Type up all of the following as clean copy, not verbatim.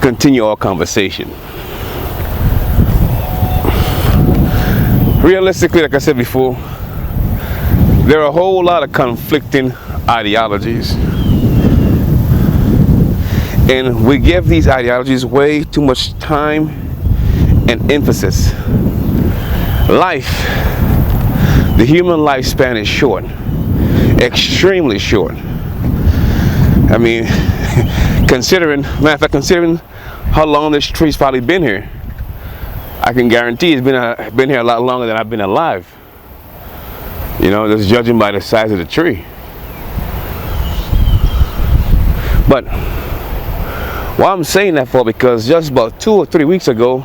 continue our conversation. Realistically, like I said before, there are a whole lot of conflicting ideologies. And we give these ideologies way too much time and emphasis. Life, the human lifespan is short, extremely short. I mean, considering how long this tree's probably been here, I can guarantee it's been here a lot longer than I've been alive. You know, just judging by the size of the tree. But why I'm saying that for, because just about 2 or 3 weeks ago,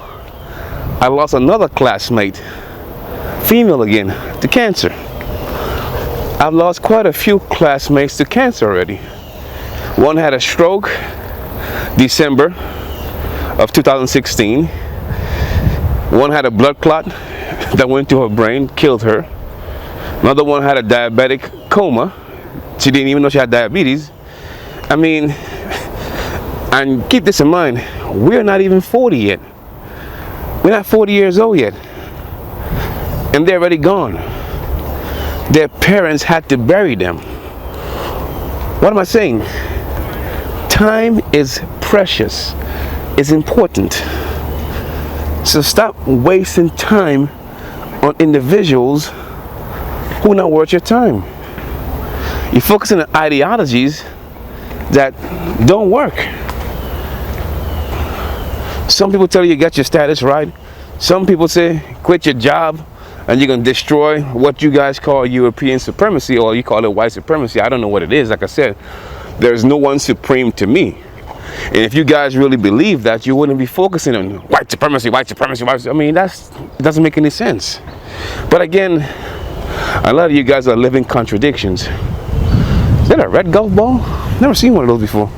I lost another classmate, female again, to cancer. I've lost quite a few classmates to cancer already. One had a stroke December of 2016. One had a blood clot that went to her brain, killed her. Another one had a diabetic coma. She didn't even know she had diabetes. I mean, and keep this in mind, we're not even 40 yet. We're not 40 years old yet. And they're already gone. Their parents had to bury them. What am I saying? Time is precious. It's important. So stop wasting time on individuals who are not worth your time. You're focusing on ideologies that don't work. Some people tell you get your status right. Some people say quit your job and you're going to destroy what you guys call European supremacy, or you call it white supremacy. I don't know what it is. Like I said, there's no one supreme to me. And if you guys really believe that, you wouldn't be focusing on white supremacy, white supremacy, white supremacy. I mean, it doesn't make any sense. But again, a lot of you guys are living contradictions. Is that a red golf ball? Never seen one of those before.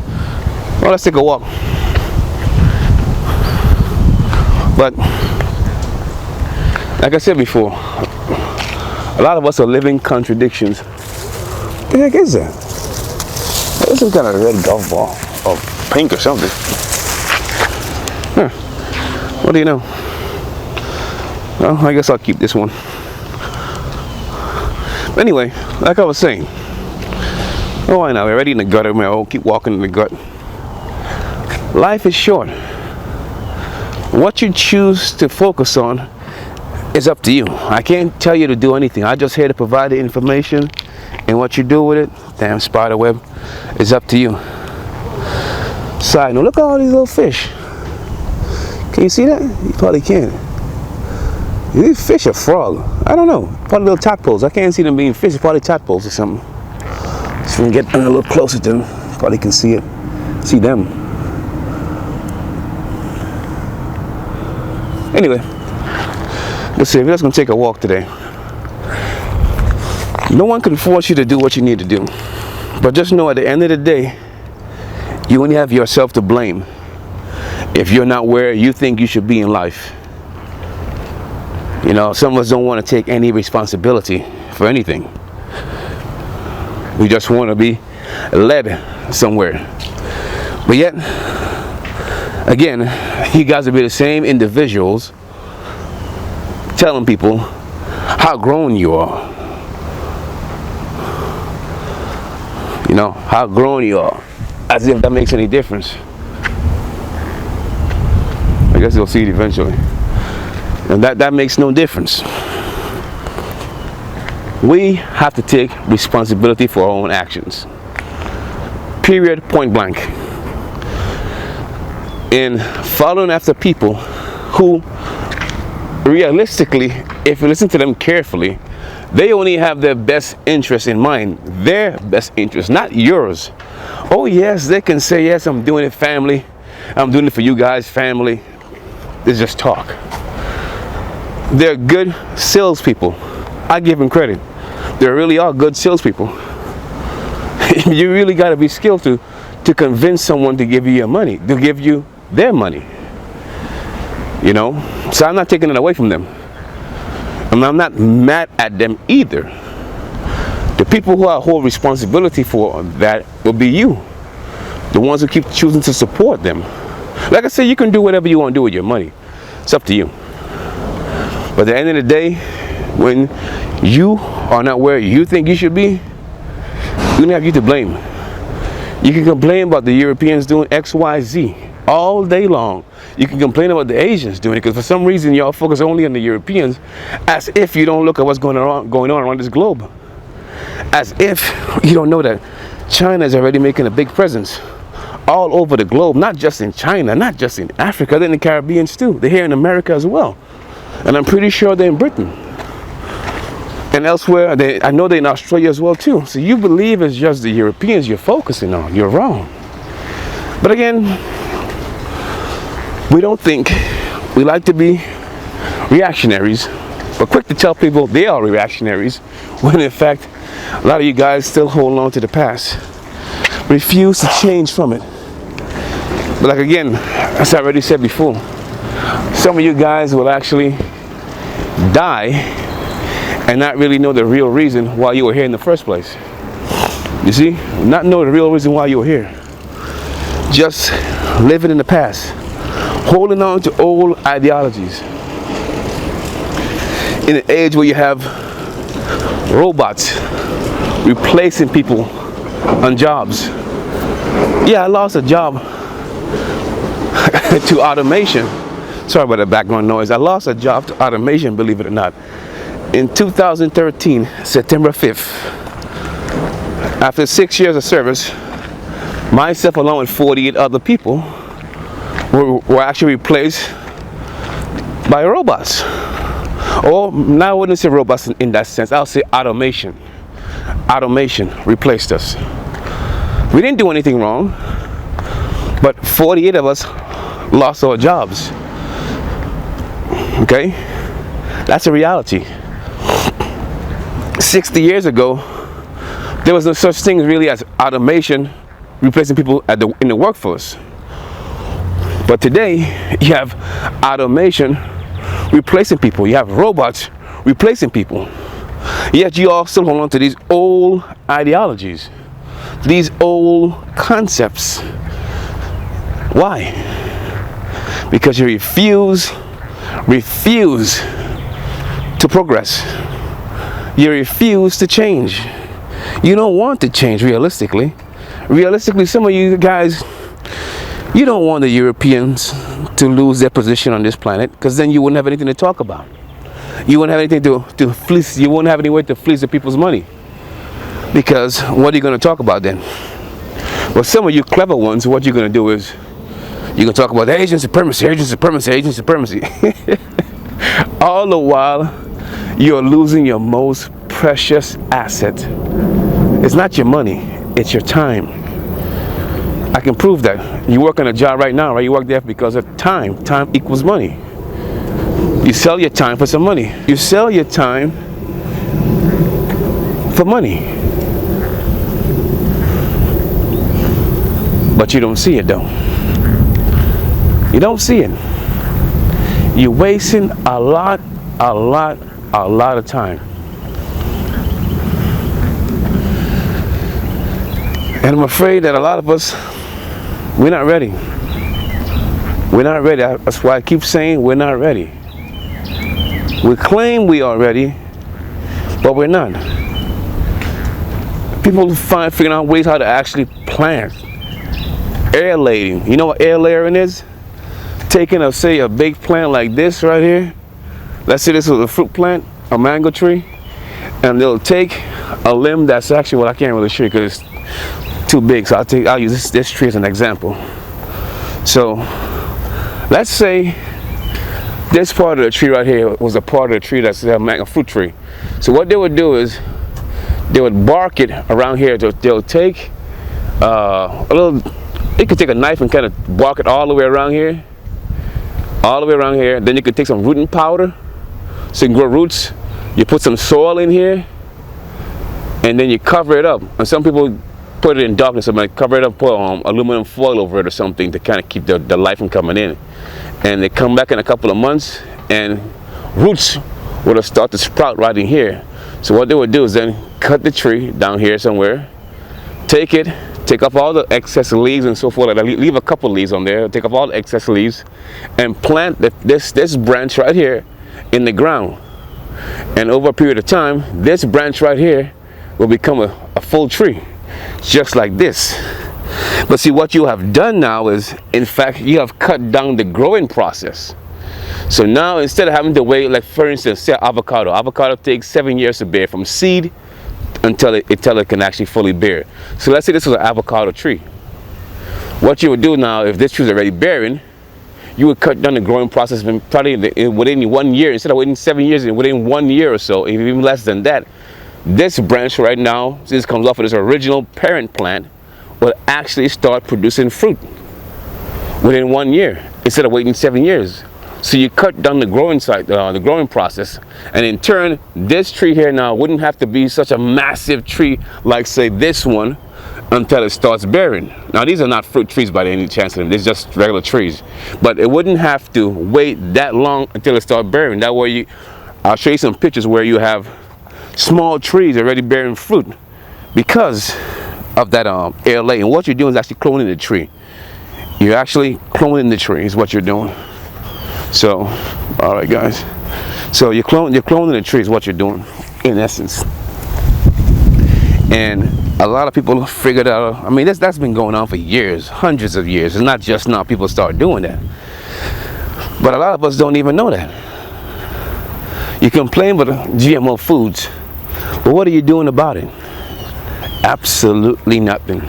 Well, let's take a walk. But like I said before, a lot of us are living contradictions. What the heck is that? This is kind of a red golf ball, or pink or something. Huh. What do you know? Well, I guess I'll keep this one. Anyway, like I was saying, oh, I know, we're already in the gutter, man. I'll keep walking in the gut. Life is short. What you choose to focus on is up to you. I can't tell you to do anything. I'm just here to provide the information, and what you do with it, damn spider web, is up to you. Side note, look at all these little fish. Can you see that? You probably can't. These fish are frog. I don't know. Probably little tadpoles. I can't see them being fish. Probably tadpoles or something. So we can get a little closer to them. Probably can see it. See them. Anyway, let's see. We're just gonna take a walk today. No one can force you to do what you need to do, but just know at the end of the day, you only have yourself to blame if you're not where you think you should be in life. You know, some of us don't want to take any responsibility for anything. We just want to be led somewhere. But yet, again, you guys will be the same individuals telling people how grown you are. You know, how grown you are. As if that makes any difference. I guess you'll see it eventually. And that makes no difference. We have to take responsibility for our own actions. Period, point blank. In following after people who, realistically, if you listen to them carefully, they only have their best interest in mind. Their best interest, not yours. Oh yes, they can say, yes, I'm doing it, family. I'm doing it for you guys, family. It's just talk. They're good salespeople. I give them credit. They really are good salespeople. You really got to be skilled to convince someone to give you your money, to give you their money. You know? So I'm not taking it away from them. And I'm not mad at them either. The people who I hold responsibility for that will be you. The ones who keep choosing to support them. Like I said, you can do whatever you want to do with your money. It's up to you. But at the end of the day, when you are not where you think you should be, we don't have you to blame. You can complain about the Europeans doing X, Y, Z all day long. You can complain about the Asians doing it, because for some reason y'all focus only on the Europeans, as if you don't look at what's going on around this globe. As if you don't know that China is already making a big presence all over the globe, not just in China, not just in Africa, they're in the Caribbean too. They're here in America as well. And I'm pretty sure they're in Britain. And elsewhere, I know they're in Australia as well too. So you believe it's just the Europeans you're focusing on. You're wrong. But again, we don't think. We like to be reactionaries, but quick to tell people they are reactionaries, when in fact, a lot of you guys still hold on to the past. Refuse to change from it. But like again, as I already said before, some of you guys will actually die and not really know the real reason why you were here in the first place. You see? Not know the real reason why you were here. Just living in the past. Holding on to old ideologies. In an age where you have robots replacing people on jobs. Yeah, I lost a job to automation. Sorry about the background noise. I lost a job to automation, believe it or not. In 2013, September 5th, after 6 years of service, myself along with 48 other people were actually replaced by robots. Or, now I wouldn't say robots in that sense, I'll say automation. Automation replaced us. We didn't do anything wrong, but 48 of us lost our jobs. Okay? That's a reality. 60 years ago, there was no such thing really as automation replacing people in the workforce. But today, you have automation replacing people. You have robots replacing people. Yet you all still hold on to these old ideologies, these old concepts. Why? Because you refuse to progress. You refuse to change. You don't want to change realistically. Realistically, some of you guys, you don't want the Europeans to lose their position on this planet, because then you wouldn't have anything to talk about. You wouldn't have anything to fleece. You wouldn't have any way to fleece the people's money. Because what are you going to talk about then? Well, some of you clever ones, what you're going to do is you're going to talk about Asian supremacy, Asian supremacy, Asian supremacy. All the while, you're losing your most precious asset. It's not your money, it's your time. I can prove that. You work on a job right now, right? You work there because of time. Time equals money. You sell your time for some money. You sell your time for money. But you don't see it though. You don't see it. You're wasting a lot of time. And I'm afraid that a lot of us, we're not ready. We're not ready. That's why I keep saying we're not ready. We claim we are ready, but we're not. People figuring out ways how to actually plant. Air layering. You know what air layering is? Taking a big plant like this right here. Let's say this was a fruit plant, a mango tree, and they'll take a limb that's actually, well, I can't really show you because it's too big, so I'll use this tree as an example. So let's say this part of the tree right here was a part of the tree that's a fruit tree. So what they would do is they would bark it around here. They'll take you could take a knife and kind of bark it all the way around here. All the way around here. Then you could take some rooting powder so you can grow roots. You put some soil in here and then you cover it up. And some people put it in darkness, so like cover it up, put aluminum foil over it or something to kind of keep the life from coming in. And they come back in a couple of months and roots would start to sprout right in here. So what they would do is then cut the tree down here somewhere, take it take off all the excess leaves and so forth. Leave a couple leaves on there. Take off all the excess leaves, and plant this branch right here in the ground. And over a period of time, this branch right here will become a full tree, just like this. But see, what you have done now is, in fact, you have cut down the growing process. So now, instead of having to wait, like for instance, say avocado takes 7 years to bear from seed until it can actually fully bear. So let's say this was an avocado tree. What you would do now, if this tree is already bearing, you would cut down the growing process probably within 1 year, instead of waiting 7 years, within 1 year or so, even less than that. This branch right now, since this comes off of this original parent plant, will actually start producing fruit within 1 year instead of waiting 7 years. So you cut down the growing process, and in turn, this tree here now wouldn't have to be such a massive tree like, say, this one, until it starts bearing. Now, these are not fruit trees by any chance of them. They're just regular trees. But it wouldn't have to wait that long until it starts bearing. That way, I'll show you some pictures where you have small trees already bearing fruit because of that air lay. And what you're doing is actually cloning the tree. You're actually cloning the tree is what you're doing. So, all right, guys. So you're cloning the tree is what you're doing, in essence. And a lot of people figured out. I mean, that's been going on for years, hundreds of years. It's not just now people start doing that. But a lot of us don't even know that. You complain about GMO foods, but what are you doing about it? Absolutely nothing.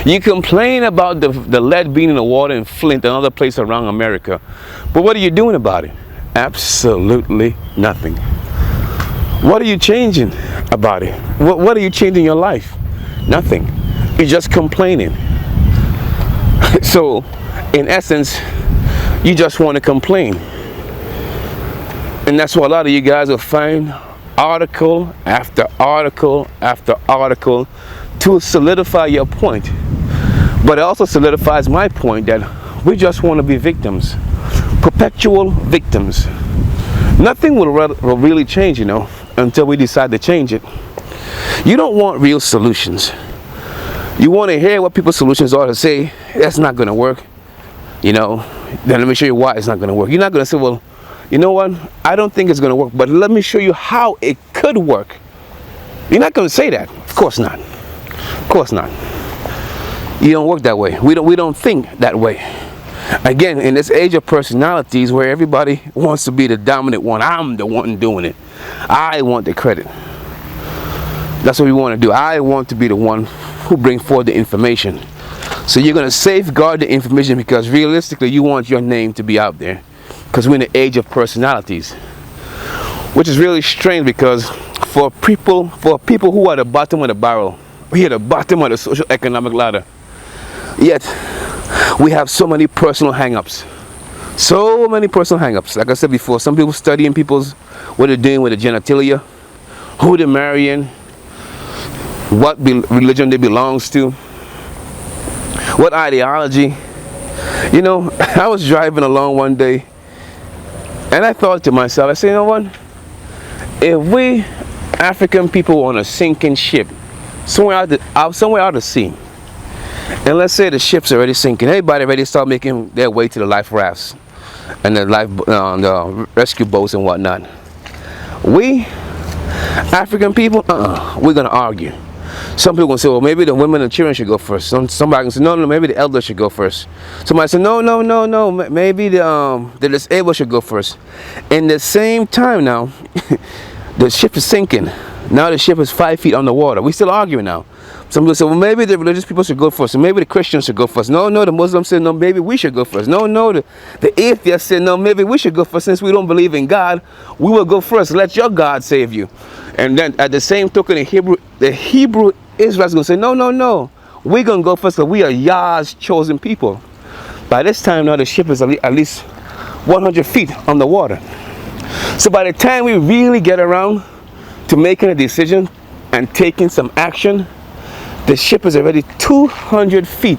You complain about the lead being in the water in Flint and other places around America, but what are you doing about it? Absolutely nothing. What are you changing about it? What are you changing in your life? Nothing. You're just complaining. So, in essence, you just want to complain. And that's why a lot of you guys will find article after article after article to solidify your point. But it also solidifies my point that we just want to be victims, perpetual victims. Nothing will really change, until we decide to change it. You don't want real solutions. You want to hear what people's solutions are to say, that's not going to work. Then let me show you why it's not going to work. You're not going to say, well, you know what? I don't think it's going to work, but let me show you how it could work. You're not going to say that. Of course not. Of course not. You don't work that way. We don't think that way. Again, in this age of personalities where everybody wants to be the dominant one, I'm the one doing it. I want the credit. That's what we want to do. I want to be the one who brings forward the information. So you're going to safeguard the information because realistically you want your name to be out there. Because we're in the age of personalities. Which is really strange because for people who are at the bottom of the barrel, we're at the bottom of the social economic ladder. Yet, we have so many personal hangups. So many personal hangups. Like I said before, some people studying what they're doing with the genitalia, who they're marrying, what religion they belongs to, what ideology. I was driving along one day, and I thought to myself, I said, you know what? If we African people on a sinking ship, somewhere out to sea, and let's say the ship's already sinking, everybody already start making their way to the life rafts and the rescue boats and whatnot. We African people, we're gonna argue. Some people gonna say, well, maybe the women and children should go first. Somebody can say, no, maybe the elders should go first. Somebody say, no, maybe the disabled should go first. In the same time now, the ship is sinking. Now the ship is 5 feet underwater. We still arguing now. Some people say, well, maybe the religious people should go first, or maybe the Christians should go first. No, the Muslims say, no, maybe we should go first. No, the atheists say, no, maybe we should go first. Since we don't believe in God, we will go first. Let your God save you. And then at the same token, the Hebrew Israelites going to say, no, we're going to go first because we are Yah's chosen people. By this time now, the ship is at least 100 feet on the water. So by the time we really get around to making a decision and taking some action, the ship is already 200 feet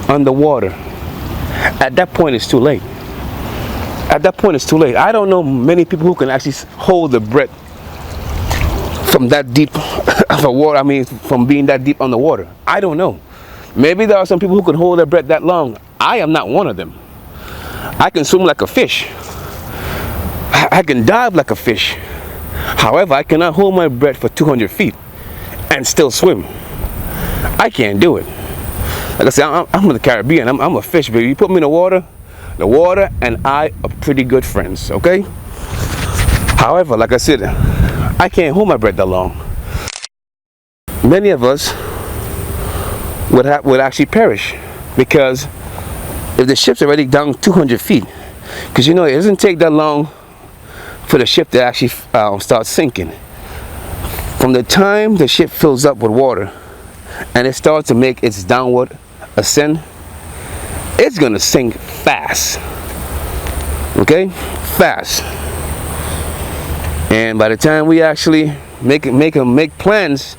underwater. At that point, it's too late. At that point, it's too late. I don't know many people who can actually hold the breath from that deep of a water. From being that deep underwater. I don't know. Maybe there are some people who can hold their breath that long. I am not one of them. I can swim like a fish. I can dive like a fish. However, I cannot hold my breath for 200 feet and still swim. I can't do it. Like I said, I'm in the Caribbean. I'm a fish, baby. You put me in the water and I are pretty good friends, okay? However, like I said, I can't hold my breath that long. Many of us would actually perish, because if the ship's already down 200 feet, because you know it doesn't take that long for the ship to actually start sinking. From the time the ship fills up with water and it starts to make its downward ascent, it's gonna sink fast. Okay, fast. And by the time we actually make plans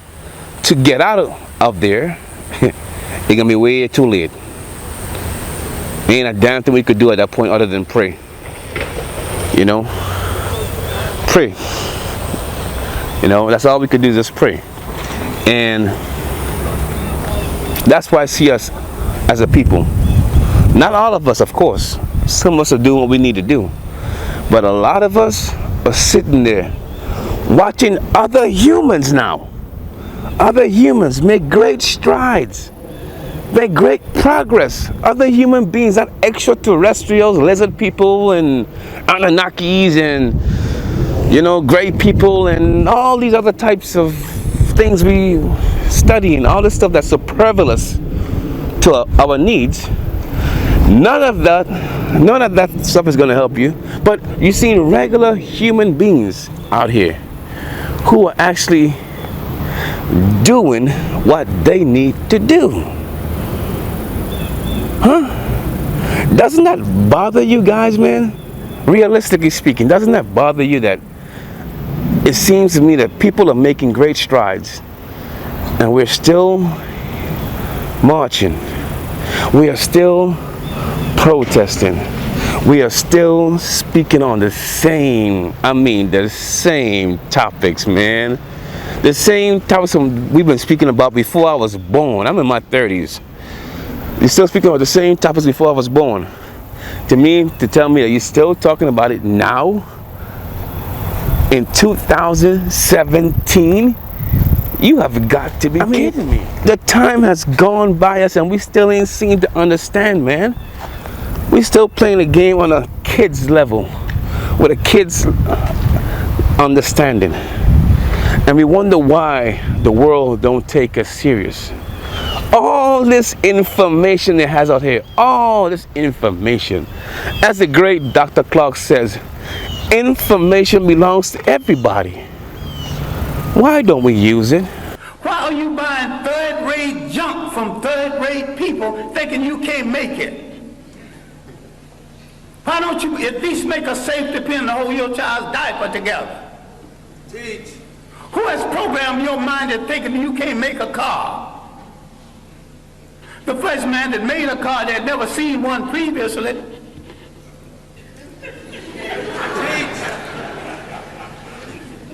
to get out of there, it's gonna be way too late. Ain't a damn thing we could do at that point other than pray. You know, pray. You know, that's all we could do, is just pray. And that's why I see us as a people. Not all of us, of course. Some of us are doing what we need to do. But a lot of us are sitting there watching other humans now. Other humans make great strides. Make great progress. Other human beings, not extraterrestrials, lizard people and Anunnakis and, you know, great people and all these other types of things we study, and all this stuff that's superfluous to our needs. None of that stuff is going to help you. But you see regular human beings out here who are actually doing what they need to do. Huh? Doesn't that bother you guys, man? Realistically speaking, doesn't that bother you that it seems to me that people are making great strides and we're still marching, we are still protesting, we are still speaking on the same topics, man. The same topics we've been speaking about before I was born. I'm in my 30s. You're still speaking about the same topics before I was born. To tell me that you're still talking about it now, in 2017, you have got to be kidding me. The time has gone by us and we still ain't seem to understand, man. We still playing the game on a kid's level, with a kid's understanding. And we wonder why the world don't take us serious. All this information it has out here, all this information. As the great Dr. Clark says, information belongs to everybody. Why don't we use it? Why are you buying third-rate junk from third-rate people thinking you can't make it? Why don't you at least make a safety pin to hold your child's diaper together? Teach. Who has programmed your mind into thinking you can't make a car? The first man that made a car that had never seen one previously.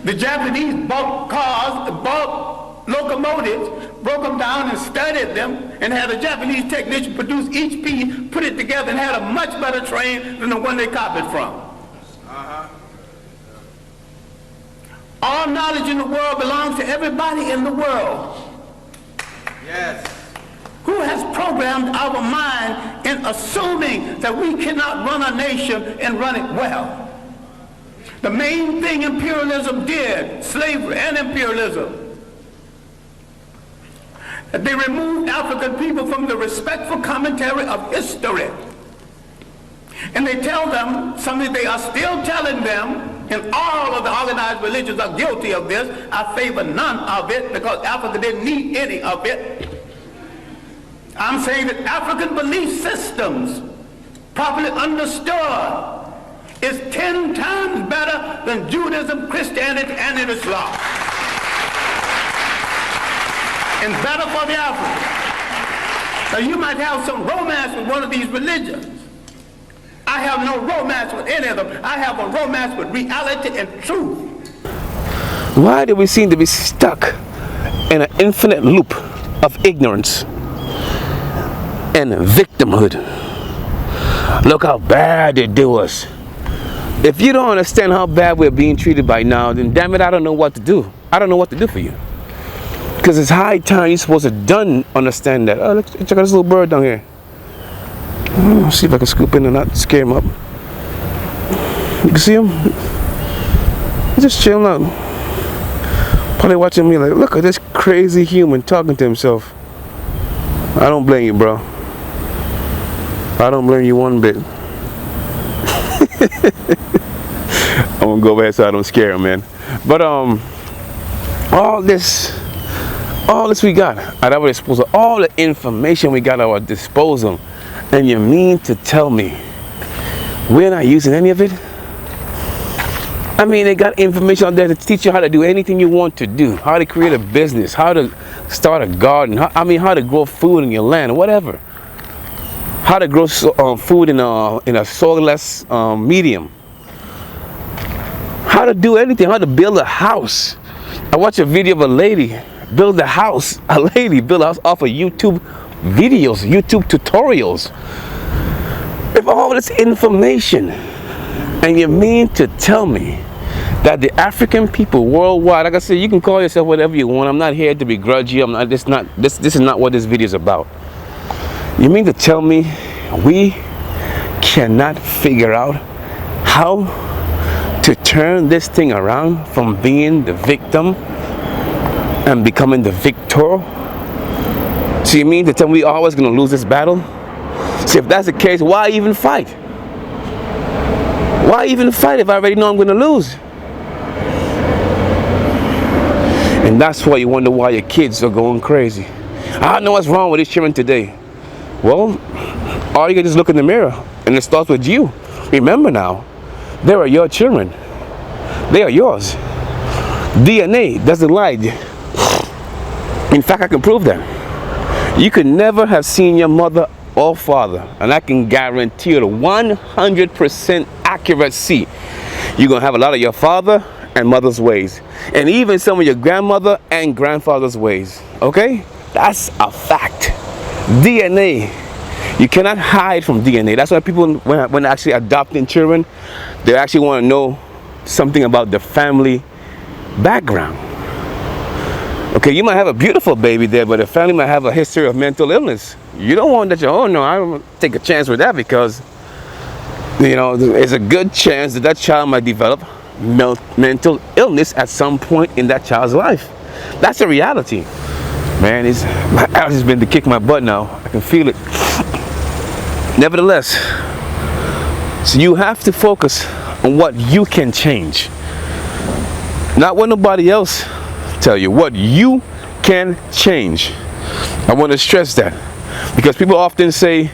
The Japanese bought cars, bought locomotives, broke them down and studied them, and had a Japanese technician produce each piece, put it together, and had a much better train than the one they copied from. All knowledge in the world belongs to everybody in the world. Yes. Who has programmed our mind in assuming that we cannot run a nation and run it well? The main thing imperialism did, slavery and imperialism, that they removed African people from the respectful commentary of history. And they tell them something they are still telling them, and all of the organized religions are guilty of this. I favor none of it because Africa didn't need any of it. I'm saying that African belief systems, properly understood, is 10 times better than Judaism, Christianity, and Islam. And better for the African. Now you might have some romance with one of these religions. I have no romance with any of them. I have a romance with reality and truth. Why do we seem to be stuck in an infinite loop of ignorance? and victimhood. Look how bad they do us. If you don't understand how bad we're being treated by now, then damn it, I don't know what to do. I don't know what to do for you. Because it's high time you're supposed to understand that. Oh, look, check out this little bird down here. See if I can scoop in and not scare him up. You can see him? He's just chilling out. Probably watching me like, look at this crazy human talking to himself. I don't blame you, bro. I don't blame you one bit. I'm gonna go back so I don't scare him, man. But all this we got at our disposal, all the information we got at our disposal, and you mean to tell me we're not using any of it? I mean, they got information out there to teach you how to do anything you want to do, how to create a business, how to start a garden, how to grow food in your land, whatever. How to grow food in a soilless medium. How to do anything, how to build a house. I watched a video of a lady build a house. A lady built a house off of YouTube videos, YouTube tutorials. With all this information, and you mean to tell me that the African people worldwide, like I said, you can call yourself whatever you want. I'm not here to begrudge you. This is not what this video is about. You mean to tell me we cannot figure out how to turn this thing around from being the victim and becoming the victor? So you mean to tell me we're always going to lose this battle? So if that's the case, why even fight? Why even fight if I already know I'm going to lose? And that's why you wonder why your kids are going crazy. I don't know what's wrong with these children today. Well, all you can just look in the mirror, and it starts with you. Remember now, they are your children. They are yours. DNA doesn't lie. In fact, I can prove that. You could never have seen your mother or father, and I can guarantee you the 100% accuracy. You're going to have a lot of your father and mother's ways, and even some of your grandmother and grandfather's ways. Okay? That's a fact. DNA, you cannot hide from DNA. That's why people, when actually adopting children, they actually want to know something about the family background. Okay, you might have a beautiful baby there, but the family might have a history of mental illness. You don't want that. Oh no, I don't take a chance with that, because you know there's a good chance that child might develop mental illness at some point in that child's life. That's a reality. Man, my allergy has been to kick my butt now. I can feel it. Nevertheless, so you have to focus on what you can change. Not what nobody else tell you. What you can change. I want to stress that. Because people often say,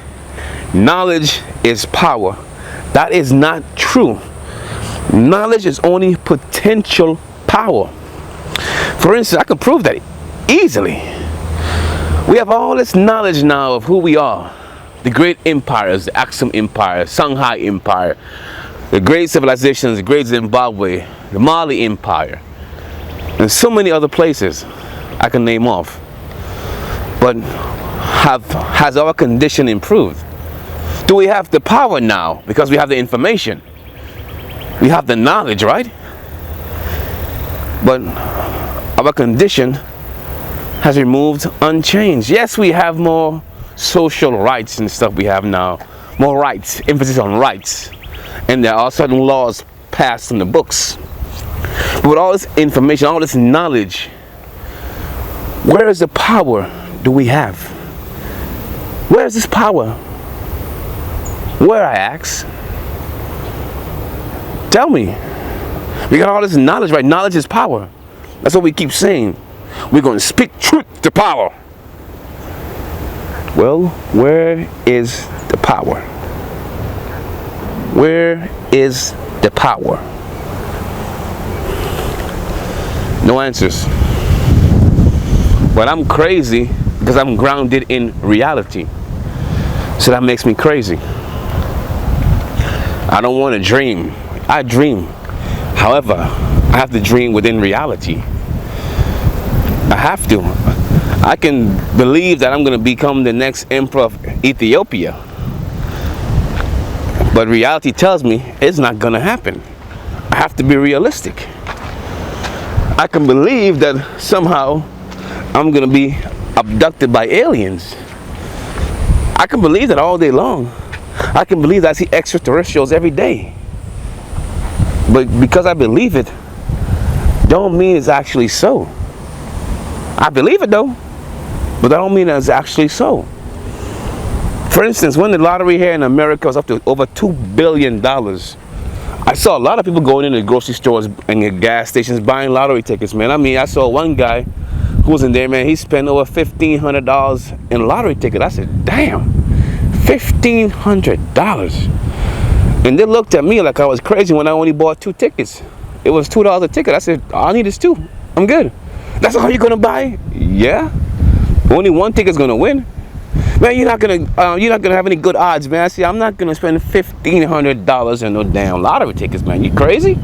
knowledge is power. That is not true. Knowledge is only potential power. For instance, I can prove that easily. We have all this knowledge now of who we are. The great empires, the Aksum Empire, Shanghai Empire, the great civilizations, the great Zimbabwe, the Mali Empire, and so many other places I can name off. But has our condition improved? Do we have the power now because we have the information? We have the knowledge, right? But our condition has removed unchanged. Yes, we have more social rights and stuff we have now. More rights, emphasis on rights. And there are certain laws passed in the books. But with all this information, all this knowledge, where is the power do we have? Where is this power? Where, I ask? Tell me. We got all this knowledge, right? Knowledge is power. That's what we keep saying. We're going to speak truth to power. Well, where is the power? Where is the power? No answers. But I'm crazy because I'm grounded in reality. So that makes me crazy. I don't want to dream. I dream. However, I have to dream within reality. I have to. I can believe that I'm going to become the next emperor of Ethiopia. But reality tells me it's not going to happen. I have to be realistic. I can believe that somehow I'm going to be abducted by aliens. I can believe that all day long. I can believe that I see extraterrestrials every day. But because I believe it, don't mean it's actually so. I believe it though, but that don't mean it's actually so. For instance, when the lottery here in America was up to over $2 billion, I saw a lot of people going into the grocery stores and the gas stations buying lottery tickets, man. I mean, I saw one guy who was in there, man, he spent over $1,500 in a lottery ticket. I said, damn, $1,500. And they looked at me like I was crazy when I only bought 2 tickets. It was $2 a ticket. I said, all I need is 2. I'm good. That's all you're gonna buy? Yeah. Only one ticket's gonna win. Man, you're not gonna have any good odds, man. See, I'm not gonna spend $1,500 on no damn lottery tickets, man. You crazy?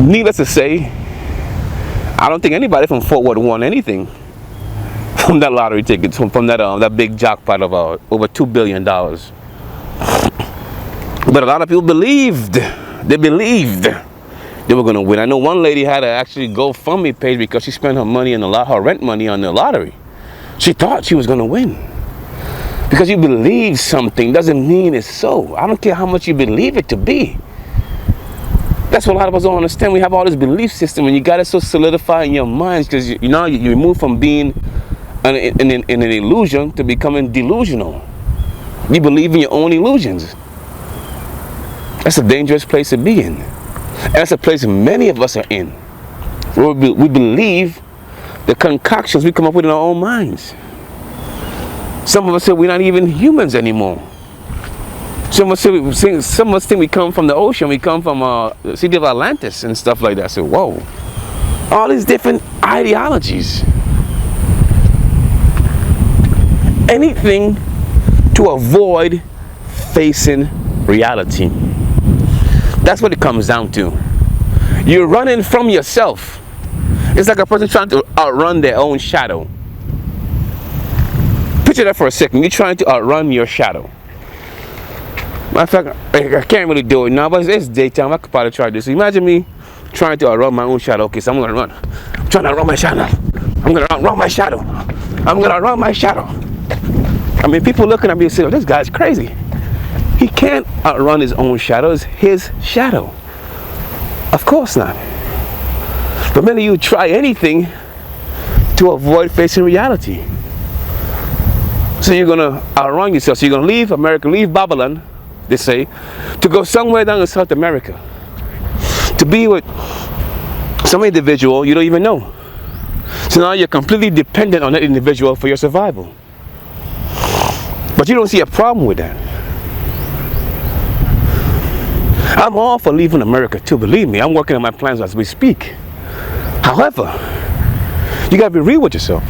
Needless to say, I don't think anybody from Fort Worth won anything from that lottery ticket, from that big jackpot of over $2 billion. But a lot of people believed. They believed they were going to win. I know one lady had to actually GoFundMe page because she spent her money on her rent money on the lottery. She thought she was going to win. Because you believe something doesn't mean it's so. I don't care how much you believe it to be. That's what a lot of us don't understand. We have all this belief system and you got it so solidified in your minds because you move from being in an illusion to becoming delusional. You believe in your own illusions. That's a dangerous place to be in. And that's a place many of us are in. Where we believe the concoctions we come up with in our own minds. Some of us say we're not even humans anymore. Some of us think we come from the ocean. We come from the city of Atlantis and stuff like that. I said, whoa. All these different ideologies. Anything to avoid facing reality. That's what it comes down to. You're running from yourself. It's like a person trying to outrun their own shadow. Picture that for a second. You're trying to outrun your shadow. Matter of fact, I can't really do it now, but it's daytime. I could probably try this. Imagine me trying to outrun my own shadow. Okay, so I'm going to run. I'm trying to outrun my shadow. I'm going to outrun my shadow. I'm going to outrun my shadow. I mean, people looking at me and say, oh, this guy's crazy. He can't outrun his own shadow. It's his shadow. Of course not. But many of you try anything to avoid facing reality. So you're going to outrun yourself. So you're going to leave America, leave Babylon, they say, to go somewhere down in South America. To be with some individual you don't even know. So now you're completely dependent on that individual for your survival. But you don't see a problem with that. I'm all for leaving America too, believe me. I'm working on my plans as we speak. However, you gotta be real with yourself.